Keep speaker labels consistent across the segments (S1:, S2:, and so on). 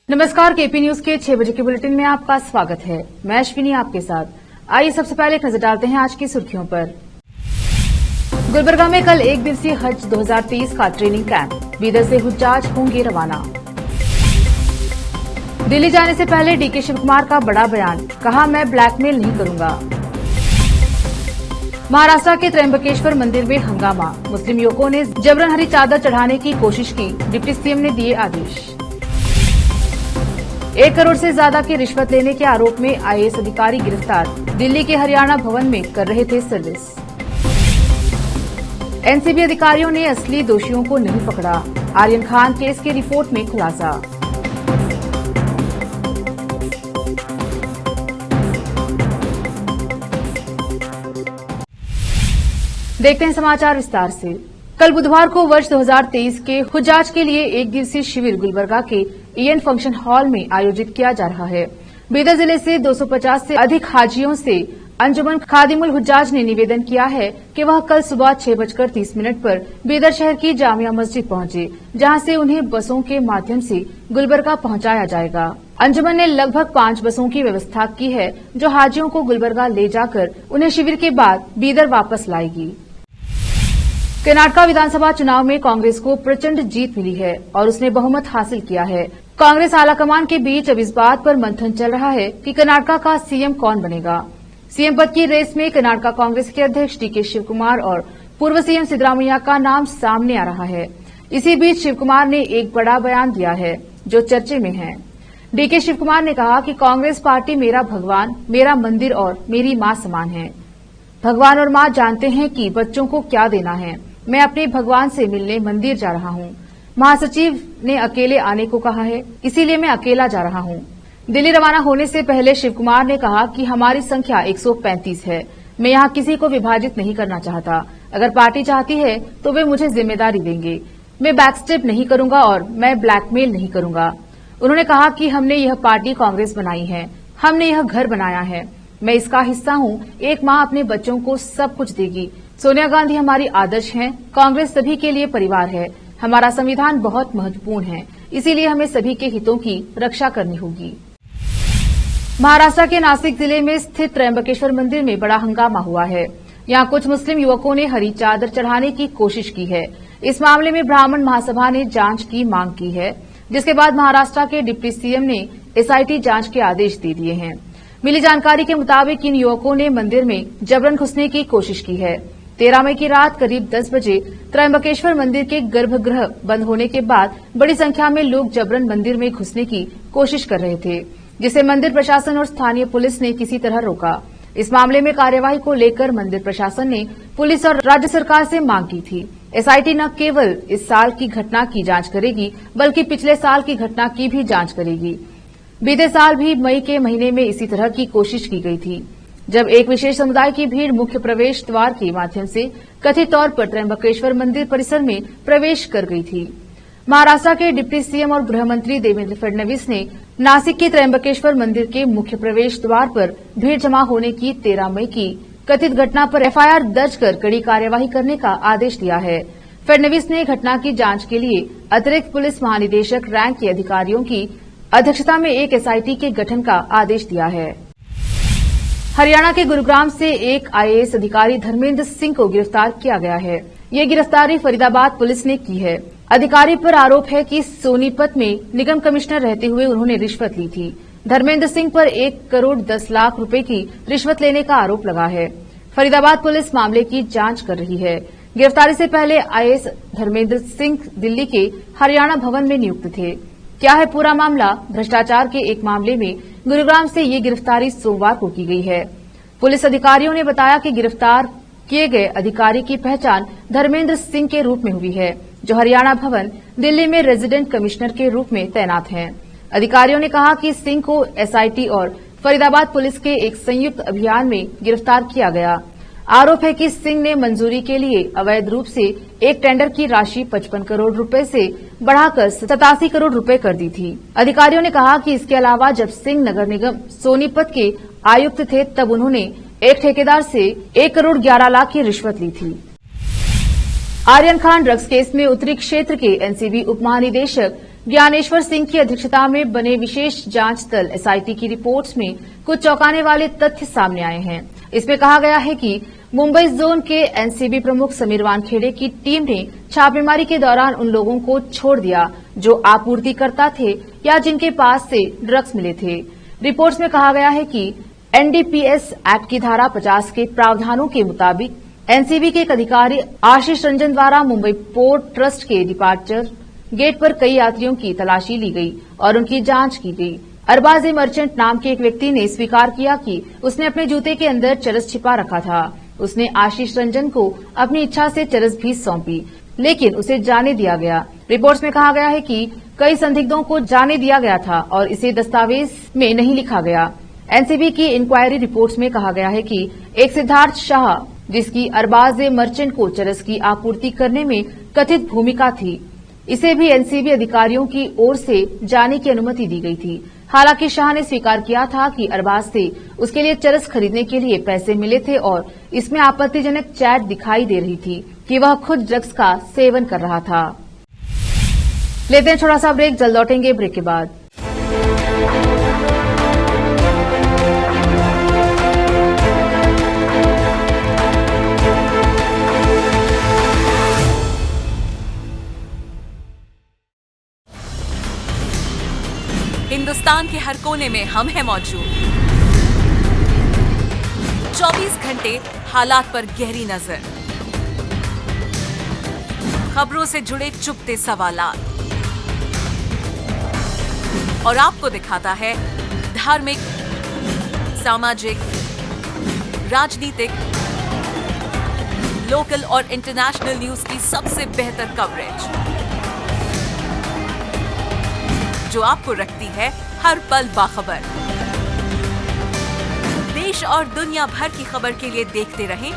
S1: नमस्कार, KP news के 6 बजे के बुलेटिन में आपका स्वागत है। मैं अश्विनी आपके साथ। आइए सबसे पहले एक नजर डालते हैं आज की सुर्खियों पर। गुलबर्गा में कल एक दिवसीय हज 2023 का ट्रेनिंग कैंप। बीदर से हुज्जाज होंगे रवाना। दिल्ली जाने से पहले डीके शिवकुमार का बड़ा बयान, कहा मैं ब्लैकमेल नहीं करूंगा। महाराष्ट्र के त्र्यंबकेश्वर मंदिर में हंगामा। मुस्लिम युवकों ने जबरन हरी चादर चढ़ाने की कोशिश की, डिप्टी सीएम ने दिए आदेश। 1 करोड़ से ज्यादा की रिश्वत लेने के आरोप में आईएएस अधिकारी गिरफ्तार। दिल्ली के हरियाणा भवन में कर रहे थे सर्विस। एनसीबी अधिकारियों ने असली दोषियों को नहीं पकड़ा। आर्यन खान केस की रिपोर्ट में खुलासा। देखते हैं समाचार विस्तार से। कल बुधवार को वर्ष 2023 के हुज्जाज के लिए एक दिवसीय शिविर गुलबर्गा के ईएन फंक्शन हॉल में आयोजित किया जा रहा है। बीदर जिले से 250 से अधिक हाजियों से अंजुमन खादिमुल हुज्जाज ने निवेदन किया है कि वह कल सुबह 6:30 पर बीदर शहर की जामिया मस्जिद पहुंचे, जहां से उन्हें बसों के माध्यम से गुलबर्गा पहुंचाया जाएगा। अंजुमन ने लगभग 5 बसों की व्यवस्था की है, जो हाजियों को गुलबर्गा ले जाकर उन्हें शिविर के बाद बीदर वापस लाएगी। कर्नाटक विधानसभा चुनाव में कांग्रेस को प्रचंड जीत मिली है और उसने बहुमत हासिल किया है। कांग्रेस आलाकमान के बीच अब इस बात पर मंथन चल रहा है कि कर्नाटक का सीएम कौन बनेगा। सीएम पद की रेस में कर्नाटक कांग्रेस के अध्यक्ष डीके शिवकुमार और पूर्व सीएम सिद्धरामैया का नाम सामने आ रहा है। इसी बीच शिवकुमार ने एक बड़ा बयान दिया है, जो चर्चे में है। डीके शिवकुमार ने कहा कि कांग्रेस पार्टी मेरा भगवान, मेरा मंदिर और मेरी मां समान है। भगवान और मां जानते हैं कि बच्चों को क्या देना है। मैं अपने भगवान से मिलने मंदिर जा रहा हूं। महासचिव ने अकेले आने को कहा है, इसीलिए मैं अकेला जा रहा हूं। दिल्ली रवाना होने से पहले शिवकुमार ने कहा कि हमारी संख्या 135 है। मैं यहां किसी को विभाजित नहीं करना चाहता। अगर पार्टी चाहती है तो वे मुझे जिम्मेदारी देंगे। मैं बैकस्टेप नहीं करूंगा और मैं ब्लैकमेल नहीं करूंगा। उन्होंने कहा कि हमने यह पार्टी कांग्रेस बनाई है, हमने यह घर बनाया है, मैं इसका हिस्सा हूं। एक मां अपने बच्चों को सब कुछ देगी। सोनिया गांधी हमारी आदर्श हैं। कांग्रेस सभी के लिए परिवार है। हमारा संविधान बहुत महत्वपूर्ण है, इसीलिए हमें सभी के हितों की रक्षा करनी होगी। महाराष्ट्र के नासिक जिले में स्थित त्र्यंबकेश्वर मंदिर में बड़ा हंगामा हुआ है। यहां कुछ मुस्लिम युवकों ने हरी चादर चढ़ाने की कोशिश की है। इस मामले में ब्राह्मण महासभा ने जांच की मांग की है, जिसके बाद महाराष्ट्र के डिप्टी सीएम ने एसआईटी जांच के आदेश दे दिए हैं। मिली जानकारी के मुताबिक इन युवकों ने मंदिर में जबरन घुसने की कोशिश की है। 13 मई की रात करीब 10 बजे त्र्यंबकेश्वर मंदिर के गर्भगृह बंद होने के बाद बड़ी संख्या में लोग जबरन मंदिर में घुसने की कोशिश कर रहे थे, जिसे मंदिर प्रशासन और स्थानीय पुलिस ने किसी तरह रोका। इस मामले में कार्यवाही को लेकर मंदिर प्रशासन ने पुलिस और राज्य सरकार से मांग की थी। एसआईटी न केवल इस साल की घटना की जांच करेगी, बल्कि पिछले साल की घटना की भी जांच करेगी। बीते साल भी मई के महीने में इसी तरह की कोशिश की गई थी, जब एक विशेष समुदाय की भीड़ मुख्य प्रवेश द्वार के माध्यम से कथित तौर पर त्र्यंबकेश्वर मंदिर परिसर में प्रवेश कर गई थी। महाराष्ट्र के डिप्टी सीएम और गृह मंत्री देवेंद्र फडणवीस ने नासिक के त्र्यंबकेश्वर मंदिर के मुख्य प्रवेश द्वार पर भीड़ जमा होने की 13 मई की कथित घटना पर एफआईआर दर्ज कर कड़ी कार्यवाही करने का आदेश दिया है। फडणवीस ने घटना की जांच के लिए अतिरिक्त पुलिस महानिदेशक रैंक के अधिकारियों की अध्यक्षता में एक एसआईटी के गठन का आदेश दिया है। हरियाणा के गुरुग्राम से एक आईएएस अधिकारी धर्मेंद्र सिंह को गिरफ्तार किया गया है। ये गिरफ्तारी फरीदाबाद पुलिस ने की है। अधिकारी पर आरोप है कि सोनीपत में निगम कमिश्नर रहते हुए उन्होंने रिश्वत ली थी। धर्मेंद्र सिंह पर 1 करोड़ 10 लाख रुपए की रिश्वत लेने का आरोप लगा है। फरीदाबाद पुलिस मामले की जांच कर रही है। गिरफ्तारी से पहले आईएएस धर्मेंद्र सिंह दिल्ली के हरियाणा भवन में नियुक्त थे। क्या है पूरा मामला? भ्रष्टाचार के एक मामले में गुरुग्राम से ये गिरफ्तारी सोमवार को की गई है। पुलिस अधिकारियों ने बताया कि गिरफ्तार किए गए अधिकारी की पहचान धर्मेंद्र सिंह के रूप में हुई है, जो हरियाणा भवन दिल्ली में रेजिडेंट कमिश्नर के रूप में तैनात हैं। अधिकारियों ने कहा कि सिंह को एसआईटी और फरीदाबाद पुलिस के एक संयुक्त अभियान में गिरफ्तार किया गया। आरोप है कि सिंह ने मंजूरी के लिए अवैध रूप से एक टेंडर की राशि 55 करोड़ रुपए से बढ़ाकर 87 करोड़ रुपए कर दी थी। अधिकारियों ने कहा कि इसके अलावा जब सिंह नगर निगम सोनीपत के आयुक्त थे, तब उन्होंने एक ठेकेदार से 1 करोड़ 11 लाख की रिश्वत ली थी। आर्यन खान ड्रग्स केस में उत्तरी क्षेत्र के एनसीबी उप महानिदेशक ज्ञानेश्वर सिंह की अध्यक्षता में बने विशेष जांच दल एसआईटी की रिपोर्ट्स में कुछ चौंकाने वाले तथ्य सामने आए हैं। इसमें कहा गया है कि मुंबई जोन के एनसीबी प्रमुख समीर वानखेड़े की टीम ने छापेमारी के दौरान उन लोगों को छोड़ दिया जो आपूर्तिकर्ता थे या जिनके पास से ड्रग्स मिले थे। रिपोर्ट्स में कहा गया है कि एनडीपीएस एक्ट की धारा 50 के प्रावधानों के मुताबिक एनसीबी के एक अधिकारी आशीष रंजन द्वारा मुंबई पोर्ट ट्रस्ट के डिपार्चर गेट पर कई यात्रियों की तलाशी ली गई और उनकी जांच की गई। अरबाज मर्चेंट नाम के एक व्यक्ति ने स्वीकार किया कि उसने अपने जूते के अंदर चरस छिपा रखा था। उसने आशीष रंजन को अपनी इच्छा से चरस भी सौंपी, लेकिन उसे जाने दिया गया। रिपोर्ट्स में कहा गया है कि कई संदिग्धों को जाने दिया गया था और इसे दस्तावेज में नहीं लिखा गया। एनसीबी की इंक्वायरी रिपोर्ट्स में कहा गया है कि एक सिद्धार्थ शाह, जिसकी अरबाज मर्चेंट को चरस की आपूर्ति करने में कथित भूमिका थी, इसे भी एनसीबी अधिकारियों की ओर से जाने की अनुमति दी गई थी। हालांकि शाह ने स्वीकार किया था कि अरबाज से उसके लिए चरस खरीदने के लिए पैसे मिले थे और इसमें आपत्तिजनक चैट दिखाई दे रही थी कि वह खुद ड्रग्स का सेवन कर रहा था। लेते हैं छोटा सा ब्रेक, जल्द लौटेंगे ब्रेक के बाद।
S2: हिंदुस्तान के हर कोने में हम हैं मौजूद। 24 घंटे हालात पर गहरी नजर, खबरों से जुड़े चुपते सवालात और आपको दिखाता है धार्मिक, सामाजिक, राजनीतिक, लोकल और इंटरनेशनल न्यूज की सबसे बेहतर कवरेज, जो आपको रखती है हर पल बाखबर। देश और दुनिया भर की खबर के लिए देखते रहें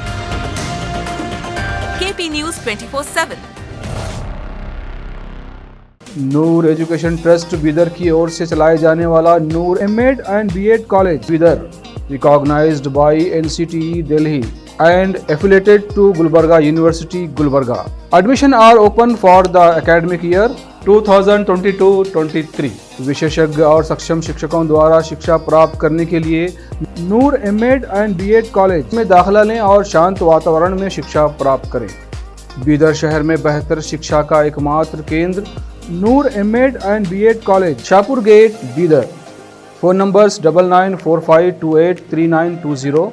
S2: KP news 24/7।
S3: Noor education trust Bidar की ओर से चलाए जाने वाला Noor M Ed and B Ed college Bidar, recognised by NCTE Delhi and affiliated to Gulbarga University, Gulbarga. Admission are open for the academic year 2022-23. विशेषज्ञ और सक्षम शिक्षकों द्वारा शिक्षा प्राप्त करने के लिए नूर एमएड एंड बीएड कॉलेज में दाखिला लें और शांत वातावरण में शिक्षा प्राप्त करें। बीदर शहर में बेहतर शिक्षा का एकमात्र केंद्र Noor M Ed and B Ed college, Shahpur gate, Bidar. Phone numbers 9945283920,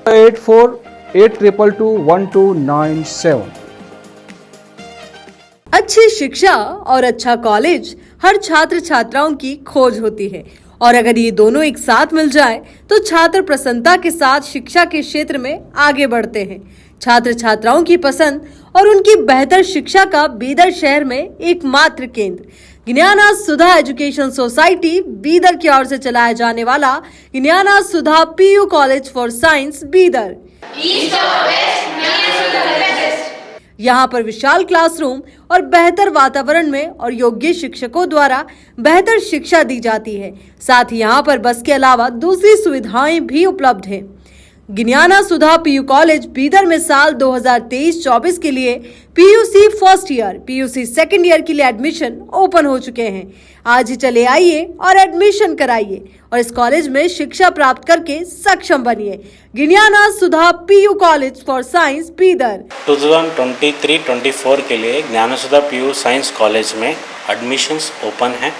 S3: 8482221297।
S4: अच्छी शिक्षा और अच्छा कॉलेज हर छात्र छात्राओं की खोज होती है और अगर ये दोनों एक साथ मिल जाए तो छात्र प्रसन्नता के साथ शिक्षा के क्षेत्र में आगे बढ़ते हैं। छात्र छात्राओं की पसंद और उनकी बेहतर शिक्षा का बीदर शहर में एकमात्र केंद्र ज्ञाना सुधा एजुकेशन सोसाइटी बीदर की ओर से चलाया जाने वाला Gnana Sudha PU college for science Bidar. यहाँ पर विशाल क्लासरूम और बेहतर वातावरण में और योग्य शिक्षकों द्वारा बेहतर शिक्षा दी जाती है। साथ ही यहाँ पर बस के अलावा दूसरी सुविधाएं भी उपलब्ध हैं। ज्ञाना सुधा पीयू कॉलेज बीदर में साल 2023-24 के लिए PUC first year, PUC second year के लिए एडमिशन ओपन हो चुके हैं। आज ही चले आइए और एडमिशन कराइए और इस कॉलेज में शिक्षा प्राप्त करके सक्षम बनिए। Gnana Sudha PU college for science Bidar.
S5: 2023-24 के लिए Gnana Sudha PU science college में एडमिशन्स ओपन हैं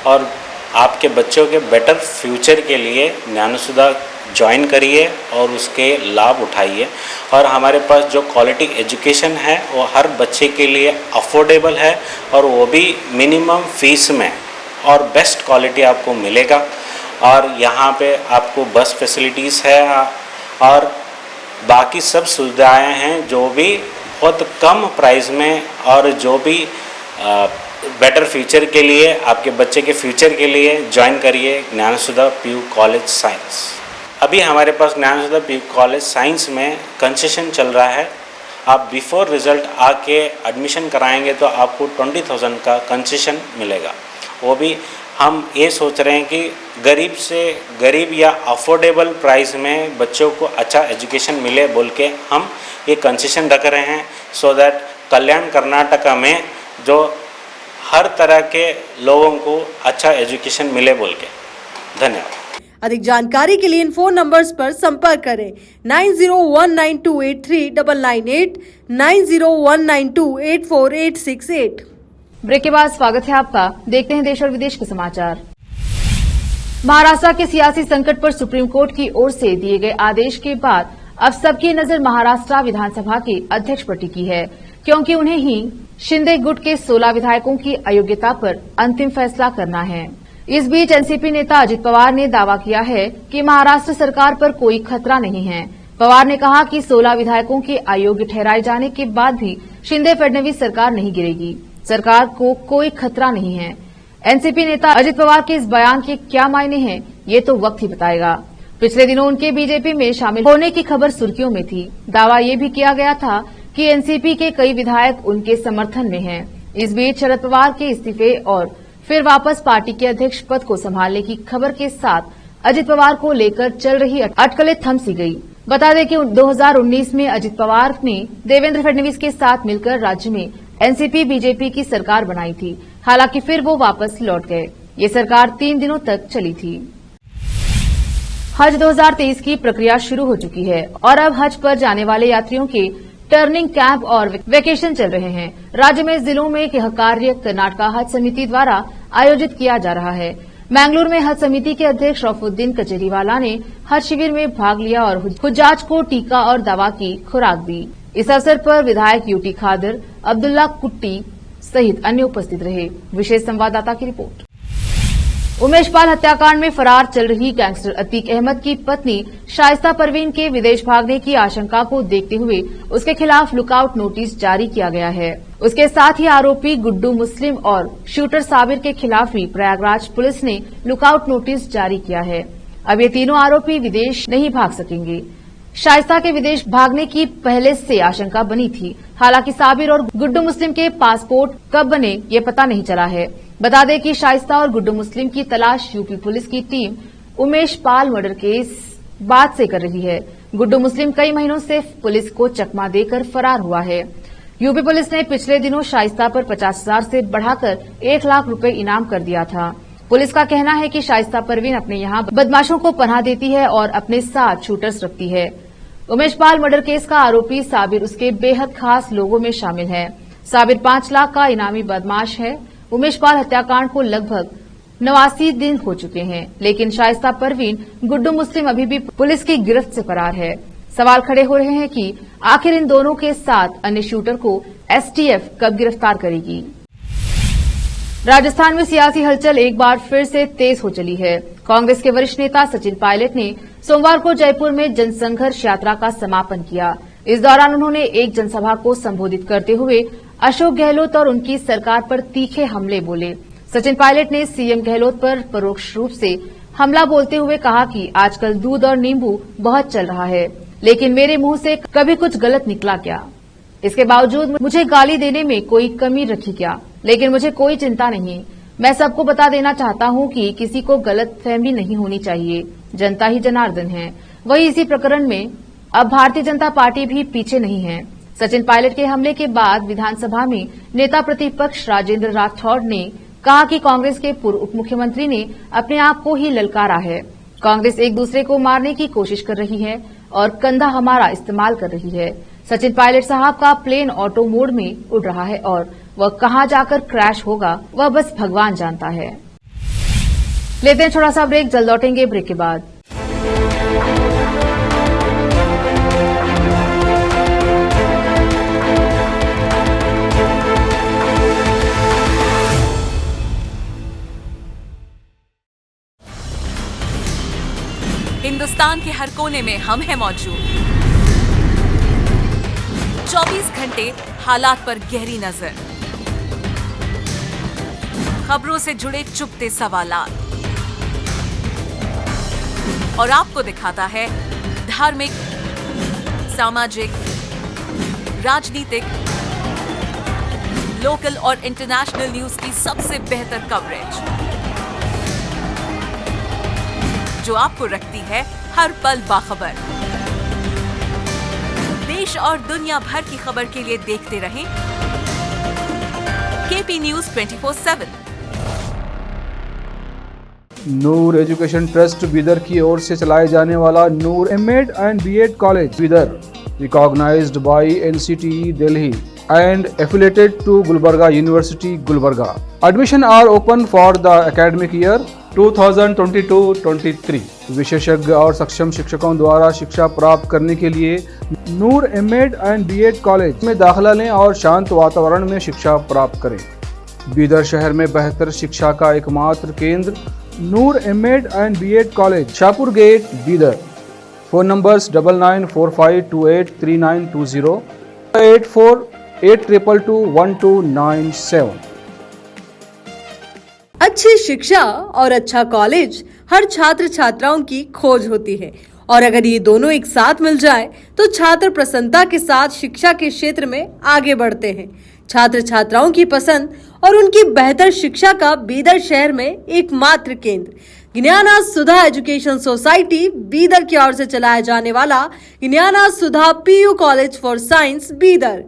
S5: और आपके बच्चों के बेटर फ्यूचर के लिए ज्ञाना सुधा ज्वाइन करिए और उसके लाभ उठाइए। और हमारे पास जो क्वालिटी एजुकेशन है वो हर बच्चे के लिए अफोर्डेबल है और वो भी मिनिमम फीस में और बेस्ट क्वालिटी आपको मिलेगा। और यहाँ पे आपको बस फैसिलिटीज़ है और बाकी सब सुविधाएं हैं जो भी बहुत कम प्राइस में और जो भी बेटर फ्यूचर के लिए आपके बच्चे के फ्यूचर के लिए ज्वाइन करिए ज्ञाना सुधा पीयू कॉलेज साइंस। अभी हमारे पास ज्ञाना सुधा पीयू कॉलेज साइंस में कंसेशन चल रहा है। आप बिफोर रिज़ल्ट आके एडमिशन कराएंगे तो आपको 20,000 का कंसेशन मिलेगा। वो भी हम ये सोच रहे हैं कि गरीब से गरीब या अफोर्डेबल प्राइस में बच्चों को अच्छा एजुकेशन मिले बोल के हम ये कंसेशन रख रहे हैं, सो दैट कल्याण कर्नाटका में जो हर तरह के लोगों को अच्छा एजुकेशन मिले बोल के। धन्यवाद।
S4: अधिक जानकारी के लिए इन फोन नंबर्स पर संपर्क करें 9019283998, 9019284868।
S1: ब्रेक के बाद स्वागत है आपका। देखते हैं देश और विदेश के समाचार। महाराष्ट्र के सियासी संकट पर सुप्रीम कोर्ट की ओर से दिए गए आदेश के बाद अब सबकी नजर महाराष्ट्र विधानसभा के अध्यक्ष पर टिकी है, क्योंकि उन्हें ही शिंदे गुट के 16 विधायकों की अयोग्यता पर अंतिम फैसला करना है। इस बीच एनसीपी नेता अजित पवार ने दावा किया है कि महाराष्ट्र सरकार पर कोई खतरा नहीं है। पवार ने कहा कि 16 विधायकों के अयोग्य ठहराए जाने के बाद भी शिंदे फडणवीस सरकार नहीं गिरेगी, सरकार को कोई खतरा नहीं है। एनसीपी नेता अजित पवार के इस बयान के क्या मायने हैं, ये तो वक्त ही बताएगा। पिछले दिनों उनके बीजेपी में शामिल होने की खबर सुर्खियों में थी। दावा ये भी किया गया था कि एनसीपी के कई विधायक उनके समर्थन में हैं। इस बीच शरद पवार के इस्तीफे और फिर वापस पार्टी के अध्यक्ष पद को संभालने की खबर के साथ अजित पवार को लेकर चल रही अटकलें थम सी गई। बता दें कि 2019 में अजित पवार ने देवेंद्र फडणवीस के साथ मिलकर राज्य में एनसीपी बीजेपी की सरकार बनाई थी। हालांकि फिर वो वापस लौट गए। ये सरकार 3 दिनों तक चली थी। हज 2023 की प्रक्रिया शुरू हो चुकी है और अब हज पर जाने वाले यात्रियों के टर्निंग कैंप और वेकेशन चल रहे हैं। राज्य में जिलों में यह कार्य कर्नाटका हज समिति द्वारा आयोजित किया जा रहा है। मैंगलोर में हज समिति के अध्यक्ष रफुद्दीन कचेरीवाला ने हज शिविर में भाग लिया और हुज्जाज को टीका और दवा की खुराक दी। इस अवसर पर विधायक यूटी खादर, अब्दुल्ला कुट्टी सहित अन्य उपस्थित रहे। विशेष संवाददाता की रिपोर्ट। उमेश पाल हत्याकांड में फरार चल रही गैंगस्टर अतीक अहमद की पत्नी शाइस्ता परवीन के विदेश भागने की आशंका को देखते हुए उसके खिलाफ लुकआउट नोटिस जारी किया गया है। उसके साथ ही आरोपी गुड्डू मुस्लिम और शूटर साबिर के खिलाफ भी प्रयागराज पुलिस ने लुकआउट नोटिस जारी किया है। अब ये तीनों आरोपी विदेश नहीं भाग सकेंगे। शाइस्ता के विदेश भागने की पहले से आशंका बनी थी। हालांकि साबिर और गुड्डू मुस्लिम के पासपोर्ट कब बने ये पता नहीं चला है। बता दें कि शाइस्ता और गुड्डू मुस्लिम की तलाश यूपी पुलिस की team Umesh Pal murder case बाद से कर रही है। गुड्डू मुस्लिम कई महीनों से पुलिस को चकमा देकर फरार हुआ है। यूपी पुलिस ने पिछले दिनों शाइस्ता पर 50,000 से बढ़ाकर 1 लाख रुपए इनाम कर दिया था। पुलिस का कहना है कि शाइस्ता परवीन अपने यहां बदमाशों को पनाह देती है और अपने साथ शूटर्स रखती है। उमेश पाल मर्डर केस का आरोपी साबिर उसके बेहद खास लोगों में शामिल है। साबिर 5 लाख का इनामी बदमाश है। उमेश पाल हत्याकांड को लगभग 89 दिन हो चुके हैं, लेकिन शाइस्ता परवीन, गुड्डू मुस्लिम अभी भी पुलिस की गिरफ्त से फरार है। सवाल खड़े हो रहे हैं कि आखिर इन दोनों के साथ अन्य शूटर को एसटीएफ कब गिरफ्तार करेगी। राजस्थान में सियासी हलचल एक बार फिर से तेज हो चली है। कांग्रेस के वरिष्ठ नेता सचिन पायलट ने सोमवार को जयपुर में जनसंघर्ष यात्रा का समापन किया। इस दौरान उन्होंने एक जनसभा को संबोधित करते हुए अशोक गहलोत और उनकी सरकार पर तीखे हमले बोले। सचिन पायलट ने सीएम गहलोत पर परोक्ष रूप से हमला बोलते हुए कहा कि आजकल दूध और नींबू बहुत चल रहा है, लेकिन मेरे मुंह से कभी कुछ गलत निकला क्या? इसके बावजूद मुझे गाली देने में कोई कमी रखी क्या? लेकिन मुझे कोई चिंता नहीं। मैं सबको बता देना चाहता हूं कि किसी को गलतफहमी नहीं होनी चाहिए। जनता ही जनार्दन है। वही इसी प्रकरण में अब भारतीय जनता पार्टी भी पीछे नहीं है। सचिन पायलट के हमले के बाद विधानसभा में नेता प्रतिपक्ष राजेंद्र राठौड़ ने कहा कि कांग्रेस के पूर्व उप मुख्यमंत्री ने अपने आप को ही ललकारा है। कांग्रेस एक दूसरे को मारने की कोशिश कर रही है और कंधा हमारा इस्तेमाल कर रही है। सचिन पायलट साहब का प्लेन ऑटो मोड में उड़ रहा है और वह कहां जाकर क्रैश होगा वह बस भगवान जानता है। लेते हैं छोटा सा ब्रेक, जल्द लौटेंगे ब्रेक के बाद।
S2: हिंदुस्तान के हर कोने में हम हैं मौजूद। 24 घंटे हालात पर गहरी नजर, खबरों से जुड़े चुपते सवालात और आपको दिखाता है धार्मिक, सामाजिक, राजनीतिक, लोकल और इंटरनेशनल न्यूज की सबसे बेहतर कवरेज जो आपको रखती है हर पल बाखबर। देश और दुनिया भर की खबर के लिए देखते रहें AP News 24/7।
S3: Noor education trust Bidar की ओर से चलाए जाने वाला Noor M Ed and B Ed college Bidar, recognised by NCTE Delhi and affiliated to Gulbarga University, Gulbarga. Admission are open for the academic year 2022-23. विशेषज्ञ और सक्षम शिक्षकों द्वारा शिक्षा प्राप्त करने के लिए नूर एमएड एंड बीएड कॉलेज में दाखिला लें और शांत वातावरण में शिक्षा प्राप्त करें। बीदर शहर में बेहतर शिक्षा का एकमात्र केंद्र Noor M Ed and B Ed college, Shahpur gate, Bidar. Phone numbers 9945283920, 8482221297।
S4: अच्छी शिक्षा और अच्छा कॉलेज हर छात्र छात्राओं की खोज होती है, और अगर ये दोनों एक साथ मिल जाए तो छात्र प्रसन्नता के साथ शिक्षा के क्षेत्र में आगे बढ़ते हैं। छात्र छात्राओं की पसंद और उनकी बेहतर शिक्षा का बीदर शहर में एकमात्र केंद्र ज्ञाना सुधा एजुकेशन सोसाइटी बीदर की ओर से चलाया जाने वाला ज्ञाना सुधा PU college for science Bidar.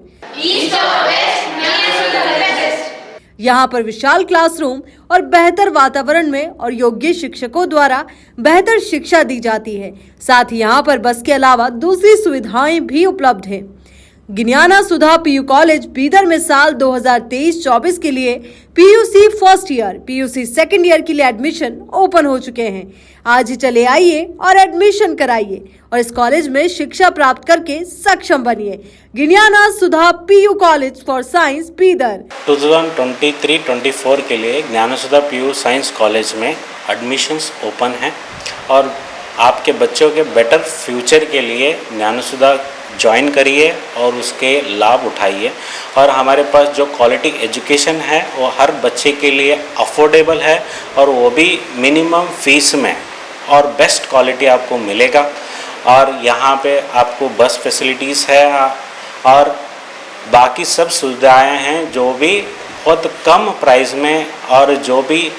S4: यहाँ पर विशाल क्लासरूम और बेहतर वातावरण में और योग्य शिक्षकों द्वारा बेहतर शिक्षा दी जाती है। साथ ही यहाँ पर बस के अलावा दूसरी सुविधाएं भी उपलब्ध हैं। ज्ञाना सुधा PU कॉलेज बीदर में साल 2023-24 के लिए PUC first year, PUC second year के लिए एडमिशन ओपन हो चुके हैं। आज ही चले आइए और एडमिशन कराइए और इस कॉलेज में शिक्षा प्राप्त करके सक्षम बनिए। ज्ञाना सुधा PU college for science Bidar.
S5: 2023-24 के लिए ज्ञाना सुधा PU साइंस कॉलेज में एडमिशन्स ओपन हैं और आपके बच्चों के बेटर फ्यूचर के लिए ज्ञाना सुधा ज्वाइन करिए और उसके लाभ उठाइए। और हमारे पास जो क्वालिटी एजुकेशन है वो हर बच्चे के लिए अफोर्डेबल है और वो भी मिनिमम फीस में और बेस्ट क्वालिटी आपको मिलेगा। और यहाँ पे आपको बस फैसिलिटीज़ है और बाकी सब सुविधाएं हैं जो भी बहुत कम प्राइस में और जो भी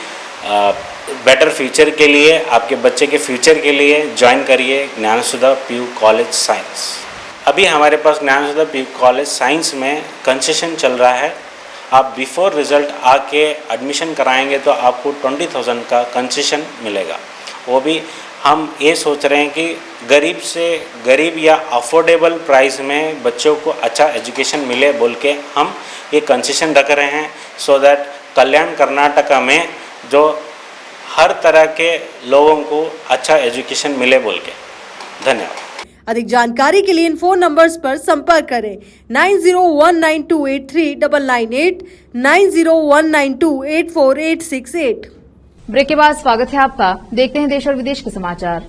S5: बेटर फ्यूचर के लिए आपके बच्चे के फ्यूचर के लिए ज्वाइन करिए ज्ञाना सुधा PU कॉलेज साइंस। अभी हमारे पास ज्ञाना सुधा PU कॉलेज साइंस में कंसेशन चल रहा है। आप बिफोर रिज़ल्ट आके एडमिशन कराएंगे तो आपको 20,000 का कंसेशन मिलेगा। वो भी हम ये सोच रहे हैं कि गरीब से गरीब या अफोर्डेबल प्राइस में बच्चों को अच्छा एजुकेशन मिले बोल के हम ये कंसेशन रख रहे हैं, सो दैट कल्याण कर्नाटका में जो हर तरह के लोगों को अच्छा एजुकेशन मिले बोल के। धन्यवाद।
S4: अधिक जानकारी के लिए इन फोन नंबर्स पर संपर्क करें 9019283998, 9019284868।
S1: ब्रेक के बाद स्वागत है आपका। देखते हैं देश और विदेश के समाचार।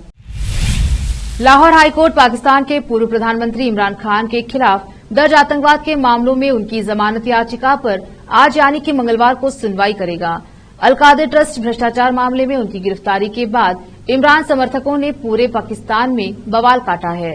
S1: लाहौर हाईकोर्ट पाकिस्तान के पूर्व प्रधानमंत्री इमरान खान के खिलाफ दर्ज आतंकवाद के मामलों में उनकी जमानत याचिका पर आज यानी कि मंगलवार को सुनवाई करेगा। अलकादिर ट्रस्ट भ्रष्टाचार मामले में उनकी गिरफ्तारी के बाद इमरान समर्थकों ने पूरे पाकिस्तान में बवाल काटा है।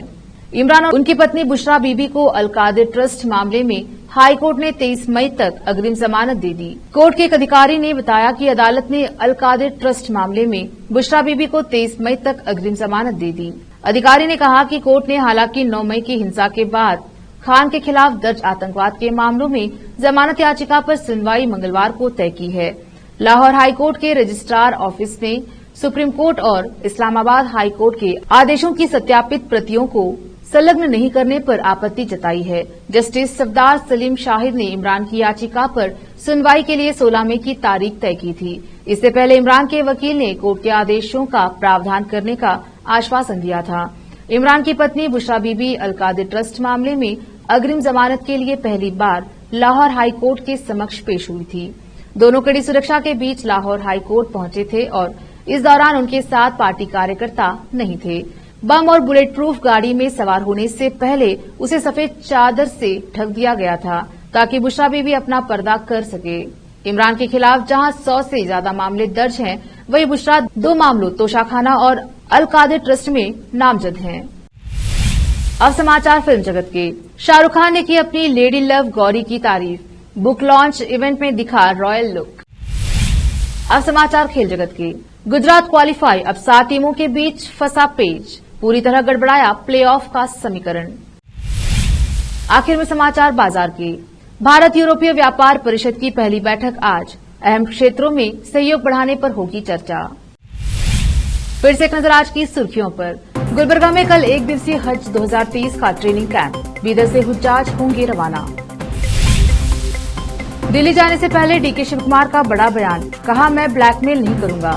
S1: इमरान और उनकी पत्नी बुशरा बीबी को अलकादिर ट्रस्ट मामले में हाई कोर्ट ने 23 मई तक अग्रिम जमानत दे दी। कोर्ट के एक अधिकारी ने बताया कि अदालत ने अलकादिर ट्रस्ट मामले में बुशरा बीबी को 23 मई तक अग्रिम जमानत दे दी। अधिकारी ने कहा कि कोर्ट ने हालांकि 9 मई की हिंसा के बाद खान के खिलाफ दर्ज आतंकवाद के मामलों में जमानत याचिका पर सुनवाई मंगलवार को तय की है। लाहौर हाईकोर्ट के रजिस्ट्रार ऑफिस ने सुप्रीम कोर्ट और इस्लामाबाद हाई कोर्ट के आदेशों की सत्यापित प्रतियों को संलग्न नहीं करने पर आपत्ति जताई है। जस्टिस सफदार सलीम शाहिद ने इमरान की याचिका पर सुनवाई के लिए 16 मई की तारीख तय की थी। इससे पहले इमरान के वकील ने कोर्ट के आदेशों का प्रावधान करने का आश्वासन दिया था। इमरान की पत्नी बुशरा बीबी अलकादिर ट्रस्ट मामले में अग्रिम जमानत के लिए पहली बार लाहौर हाई कोर्ट के समक्ष पेश हुई थी। दोनों कड़ी सुरक्षा के बीच लाहौर हाई कोर्ट पहुंचे थे और इस दौरान उनके साथ पार्टी कार्यकर्ता नहीं थे। बम और बुलेट प्रूफ गाड़ी में सवार होने से पहले उसे सफेद चादर से ढक दिया गया था ताकि बुशरा बीबी अपना पर्दा कर सके। इमरान के खिलाफ जहां 100 से ज्यादा मामले दर्ज हैं, वहीं बुशरा 2 मामलों तोशाखाना और अलकादिर ट्रस्ट में नामजद हैं। अब समाचार फिल्म जगत के। शाहरुख खान ने की अपनी लेडी लव गौरी की तारीफ। बुक लॉन्च इवेंट में दिखा रॉयल लुक। अब समाचार खेल जगत के। गुजरात क्वालिफाई, अब 7 टीमों के बीच फंसा पेच, पूरी तरह गड़बड़ाया प्लेऑफ का समीकरण। आखिर में समाचार बाजार के। भारत यूरोपीय व्यापार परिषद की पहली बैठक आज। अहम क्षेत्रों में सहयोग बढ़ाने पर होगी चर्चा। फिर से एक नजर आज की सुर्खियों पर। गुलबर्गा में कल एक दिवसीय हज 2023 का ट्रेनिंग कैंप। बीदर से हुज्जाज होंगे रवाना। दिल्ली जाने से पहले डीके शिव कुमार का बड़ा बयान, कहा मैं ब्लैकमेल नहीं करूंगा।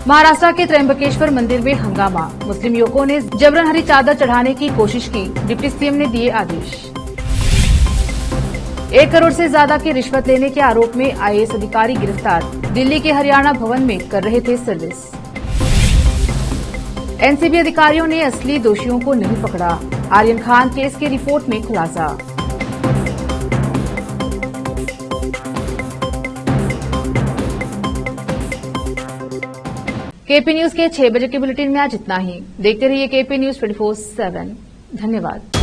S1: महाराष्ट्र के त्र्यंबकेश्वर मंदिर में हंगामा। मुस्लिम युवकों ने जबरन हरी चादर चढ़ाने की कोशिश की। डिप्टी सीएम ने दिए आदेश। 1 करोड़ से ज्यादा की रिश्वत लेने के आरोप में आईएएस अधिकारी गिरफ्तार। दिल्ली के हरियाणा भवन में कर रहे थे सर्विस। एनसीबी अधिकारियों ने असली दोषियों को नहीं पकड़ा। आर्यन खान केस की रिपोर्ट में खुलासा। केपी न्यूज के 6 बजे के बुलेटिन में आज इतना ही। देखते रहिए केपी न्यूज 24/7। धन्यवाद।